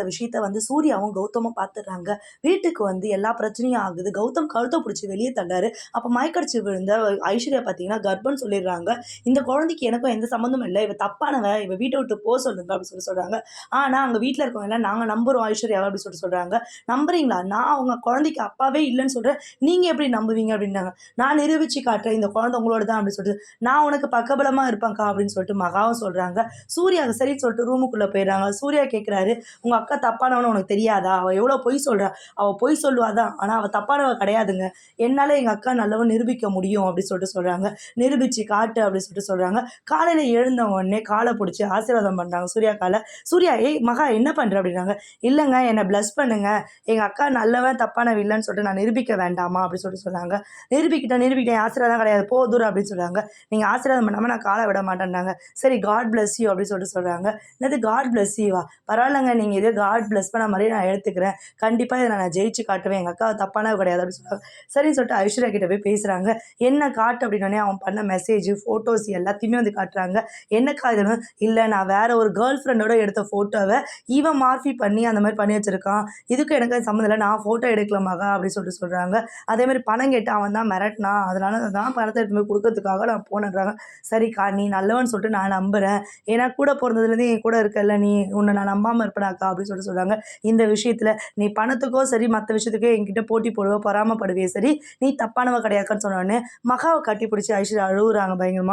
விஷயத்த சூர்யாவும் கௌதமும் பார்த்துடுறாங்க. வீட்டுக்கு எல்லா பிரச்சனையும் ஆகுது. கௌதம் கழுத்த புடிச்சு வெளிய தள்ளாரு. அப்ப மயக்கடிச்சு விழுந்த ஐஸ்வர்யா பார்த்தீங்கன்னா, கர்ப்பம்ன்னு சொல்லிடுறாங்க. இந்த குழந்தைக்கு எனக்கும் எந்த சம்மந்தமும் இல்ல. இவ தப்பானவ. இவ வீட்ட விட்டு சொல்லுங்க அப்படின்னு சொல்றாங்க. ஆனா, அங்க வீட்ல இருக்கவங்க எல்லாம் நாங்க நம்புறோம் ஐஸ்வர்யாவ அப்படின்னு சொல்றாங்க. நம்புறீங்களா? நான் அவங்க குழந்தைக்கு அப்பாவே இல்லன்னு சொல்றேன். நீங்க எப்படி நம்புவீங்க அப்படின்னாங்க. நான் நிரூபிச்சு காட்டுறேன். இந்த குழந்தை உங்களோட தான் அப்படின்னு சொல்லிட்டு, நான் உனக்கு பக்கபலமா இருப்பேன்க்கா அப்படின்னு சொல்லிட்டு மகாவும் சொல்றாங்க. சூர்யா சரின்னு சொல்லிட்டு ரூமுக்குள்ள போயிடுறாங்க. சூர்யா கேட்கிறாரு, உங்க அக்கா தப்பானவன்னு உனக்கு தெரியாதா? அவ எவ்வளோ பொய் சொல்றா. அவ பொய் சொல்லுவா தான். ஆனா அவ தப்பானவ கிடையாதுங்க. என்னால எங்க அக்கா நல்லவன்னு நிரூபிக்க முடியும் அப்படின்னு சொல்றாங்க. நிரூபிச்சு காட்டு அப்படின்னு சொல்றாங்க. காலையில எழுந்த உடனே கால புடிச்சு ஆசீர்வாதம் பண்றாங்க சூர்யா கால. சூர்யா, ஏய் மகா என்ன பண்ற அப்படின்னாங்க. இல்லங்க என்ன பிளஸ் பண்ணுங்க. எங்க அக்கா நல்லவன் தப்பானவ இல்லன்னு சொல்லிட்டு நான் நிரூபிக்க வேண்டாமா அப்படின்னு சொன்னாங்க. நிரூபிக்கிட்டேன் ஆசீர்வாதம் கிடையாது. போ தூரம் அப்படின்னு சொல்றாங்க. நீங்க ஆசீர்வாதம் பண்ணாம நான் கால விட மாட்டேன்னாங்க. சரி காட் பிளஸ் யூ அப்படின்னு சொல்றாங்க. என்னது காட் பிளஸ் யூவா? பரவாயில்லங்க நீங்க இதே காட் பிளஸ் பண்ண மாதிரியே நான் எடுத்துக்கிறேன். கண்டிப்பா இதை நான் ஜெயிச்சு காட்டுவேன். எங்க அக்கா தப்பானவ கிடையாது அப்படின்னு சொல்றாங்க. சரின்னு சொல்லிட்டு ஐஸ்வர்யா கிட்ட போய் பேசுறாங்க. என்ன காட்டு அப்படின்னோடனே அவன் பண்ண மெசேஜ், ஃபோட்டோஸ் எல்லாத்தையுமே காட்டுறாங்க. என்னக்கா இதுன்னு, இல்ல நான் வேற ஒரு கேர்ள் ஃப்ரெண்டோட எடுத்த ஃபோட்டோவை இவன் மார்ஃபி பண்ணி அந்த மாதிரி பண்ணி வச்சிருக்கான். இதுக்கு எனக்கு சம்மந்தம் இல்லை. நான் ஃபோட்டோ எடுக்கல மகா அப்படின்னு சொல்றாங்க. அதே மாதிரி பணம் கேட்டு அவன் தான் மிரட்டினான். அதனால தான் பணத்தை எடுத்து போய் கொடுக்கறதுக்காக நான் போனேன்றாங்க. சரிக்கா நீ நல்லவன்னு சொல்லிட்டு நான் நம்புறேன். ஏன்னா கூட பிறந்ததுலேருந்து என் கூட இருக்கல, நீ உன்னை நான் நம்பாமல் இருப்பேனாக்கா அப்படின்னு சொல்கிறாங்க. இந்த விஷயத்தில் நீ பணத்துக்கோ சரி மற்ற விஷயத்துக்கோ என்கிட்ட போட்டி போடுவோ பொறாமப்படுவே சரி, நீ தப்பானவ கிடையாதுன்னு சொன்ன உடனே மகாவை கட்டி பிடிச்சி ஐஸ்வர்யா அழுகுறாங்க பயங்கரமாக.